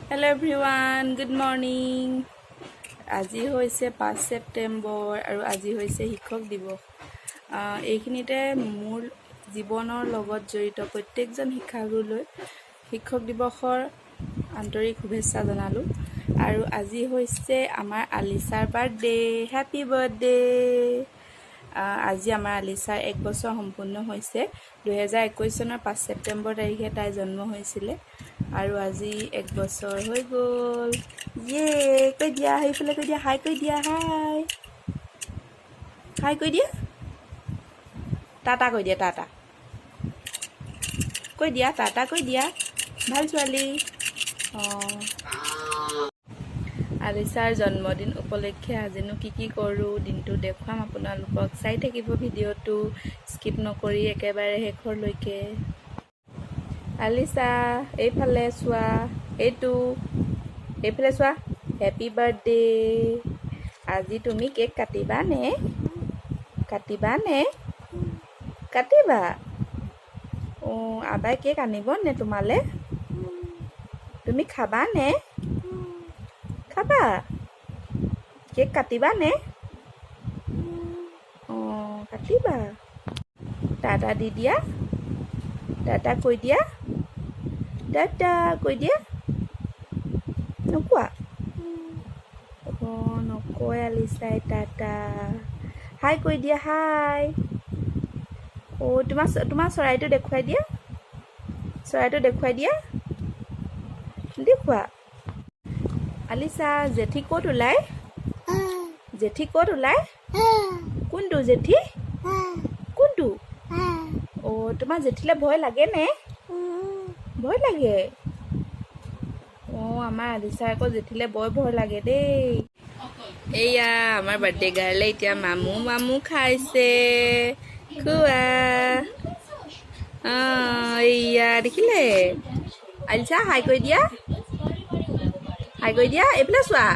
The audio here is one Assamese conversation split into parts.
Hello everyone, good morning. আজি হৈছে 5 ছেপ্টেম্বৰ আৰু আজি হৈছে শিক্ষক দিৱস। এইখিনিতে মোৰ জীৱনৰ লগত জড়িত প্ৰত্যেকজন শিক্ষাগুৰুলৈ শিক্ষক দিৱসৰ আন্তৰিক শুভেচ্ছা জনালোঁ। আৰু আজি হৈছে আমাৰ আলিছাৰ বাৰ্থডে। Happy birthday. আজি আমাৰ আলিছাৰ 1 বছৰ সম্পূৰ্ণ হৈছে। 2021 চনৰ 5 ছেপ্টেম্বৰ তাৰিখে তাইৰ জন্ম হৈছিলে আৰু আজি 1 বছৰ হৈ গ'ল। ইয়ে কৈ দিয়া, সেইফালে কৈ দিয়া, হাই কৈ দিয়া, হাই হাই কৈ দিয়া, টাটা কৈ দিয়া, টাটা কৈ দিয়া, টাটা কৈ দিয়া, ভাল ছোৱালী। আলিছাৰ জন্মদিন উপলক্ষে আজিনো কি কৰোঁ দিনটো দেখুৱাম আপোনালোকক। চাই থাকিব ভিডিঅ'টো, স্কিপ নকৰি একেবাৰে শেষৰলৈকে। আলিছা এইফালে চোৱা, এইফালে চোৱা। Happy birthday. আজি তুমি কেক কাটিবা নে? কাটিবা? আবাই কেক আনিব নে তোমালে? তুমি খাবা নে? খাবা? কেক কাটিবা নে? কাটিবা। টাটা দি দিয়া, টাটা কৈ দিয়া, টাটা কৈ দিয়া। নোকোৱা? নকয় আলিছাই টাটা। হাই কৈ দিয়া, হাই। তোমাৰ চৰাইটো দেখুৱাই দিয়া, চৰাইটো দেখুৱাই দিয়া, দেখুৱা। আলিছা জেঠী ক'ত ওলাই? জেঠী ক'ত ওলাই? কোনটো জেঠী? কোনটো? তোমাৰ জেঠীলে ভয় লাগে নে? ভয় লাগে? আমাৰ আলিছাৰ আকৌ জেঠীলে বৰ ভয় লাগে দেই। এইয়া আমাৰ বাৰ্থডে গাৰ্লে এতিয়া মামু খাইছে। খোৱা। এইয়া দেখিলে? আলিছা হাই কৈ দিয়া, হাই কৈ দিয়া। এইফালে চোৱা,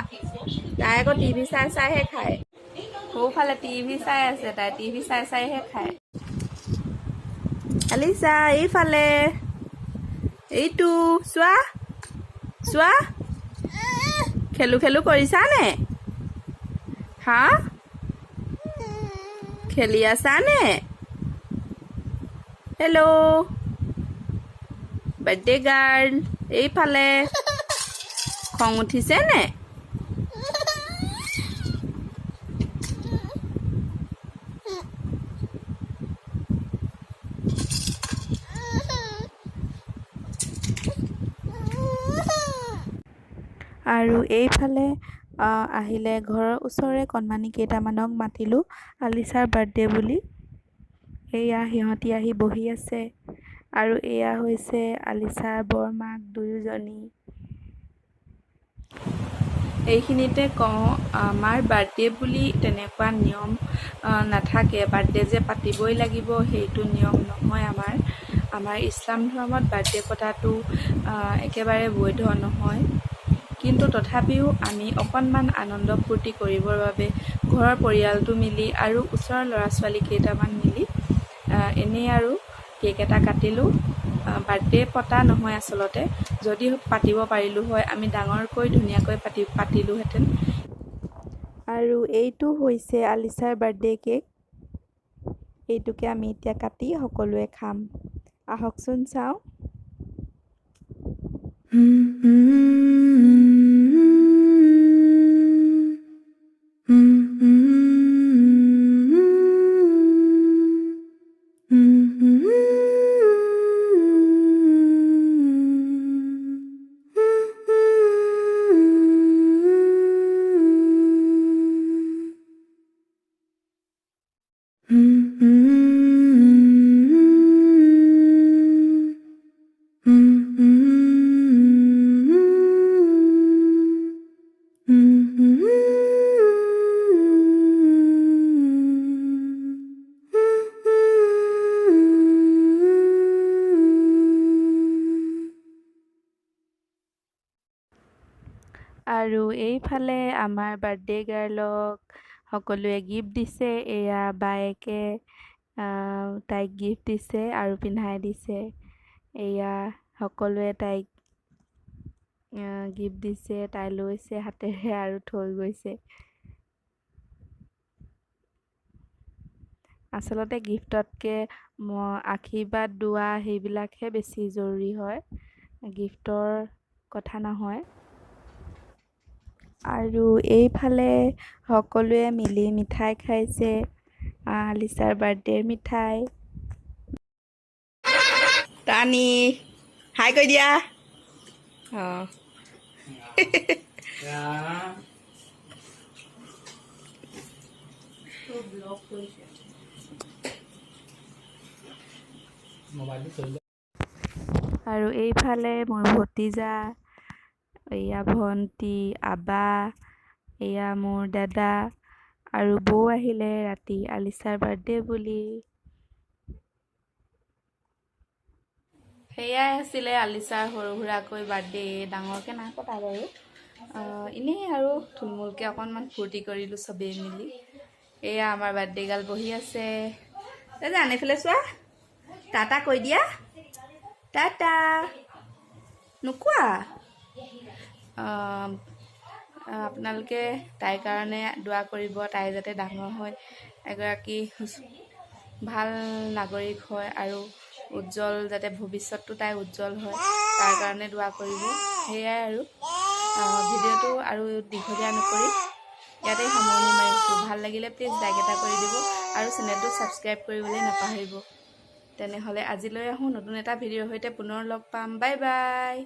তাই আকৌ টিভি চাইহে খায়। সৌফালে টিভি চাই আছে, তাই টিভি চাইহে খায়। আলিছা এইফালে, এইটো চোৱা চোৱা, খেলো কৰিছা নে? হা? খেলি আছা নে? হেল্ল', বাৰ্থডে গাৰ্ল এইফালে। খং উঠিছে নে? আৰু এইফালে আহিলে ঘৰৰ ওচৰৰে কণমানি কেইটামানক মাতিলোঁ আলিছাৰ বাৰ্থডে বুলি। এয়া সিহঁতি আহি বহি আছে আৰু এয়া হৈছে আলিছাৰ বৰমাক দুয়োজনী। এইখিনিতে কওঁ, আমাৰ বাৰ্থডে বুলি তেনেকুৱা নিয়ম নাথাকে। বাৰ্থডে যে পাতিবই লাগিব সেইটো নিয়ম নহয়। আমাৰ ইছলাম ধৰ্মত বাৰ্থডে পতাটো একেবাৰে বৈধ নহয়। কিন্তু তথাপিও আমি অকণমান আনন্দ ফূৰ্তি কৰিবৰ বাবে ঘৰৰ পৰিয়ালটো মিলি আৰু ওচৰৰ ল'ৰা ছোৱালী কেইটামান মিলি এনেই আৰু কেক এটা কাটিলোঁ। বাৰ্থডে পতা নহয় আচলতে, যদি পাতিব পাৰিলোঁ হয় আমি ডাঙৰকৈ ধুনীয়াকৈ পাতিলোঁহেঁতেন। আৰু এইটো হৈছে আলিছাৰ বাৰ্থডে কেক। এইটোকে আমি এতিয়া কাটি সকলোৱে খাম। আহকচোন চাওঁ। আৰু এইফালে আমাৰ বাৰ্থডে গাৰ্লক সকলোৱে গিফ্ট দিছে। এয়া বায়েকে তাইক গিফ্ট দিছে আৰু পিন্ধাই দিছে। এয়া সকলোৱে তাইক গিফ্ট দিছে, তাই লৈছে হাতেৰে আৰু থৈ গৈছে। আচলতে গিফ্টতকৈ আশীৰ্বাদ দোৱা সেইবিলাকহে বেছি জৰুৰী হয়, গিফ্টৰ কথা নহয়। আৰু এইফালে সকলোৱে মিলি মিঠাই খাইছে, আলিছাৰ বাৰ্থডেৰ মিঠাই। টানি হাই কৈ দিয়া। অঁ আৰু এইফালে মোৰ ভতিজা, এয়া ভণ্টি, আবা, এয়া মোৰ দাদা আৰু বৌ আহিলে ৰাতি আলিছাৰ বাৰ্থডে বুলি। সেয়াই আছিলে আলিছাৰ সৰু সুৰাকৈ বাৰ্থডে, ডাঙৰকৈ নাই পতা বাৰু। এনেই আৰু থুলমূলকৈ অকণমান ফূৰ্তি কৰিলোঁ চবেই মিলি। এয়া আমাৰ বাৰ্থডে গাৰ্ল বহি আছে। এই যে আনি পেলাই চোৱা, টাটা কৈ দিয়া, টাটা নোকোৱা। আপোনালোকে তাইৰ কাৰণে দোৱা কৰিব, তাই যাতে ডাঙৰ হৈ এগৰাকী ভাল নাগৰিক হয় আৰু উজ্জ্বল, যাতে ভৱিষ্যতটো তাই উজ্জ্বল হয়, তাৰ কাৰণে দোৱা কৰিব। সেয়াই আৰু ভিডিঅ'টো আৰু দীঘলীয়া নকৰি ইয়াতে সামৰণি মাৰিছোঁ। ভাল লাগিলে প্লিজ লাইক এটা কৰি দিব আৰু চেনেলটো ছাবস্ক্ৰাইব কৰিবলৈ নাপাহৰিব। তেনেহ'লে আজিলৈ আহোঁ, নতুন এটা ভিডিঅ'ৰ সৈতে পুনৰ লগ পাম। Bye bye.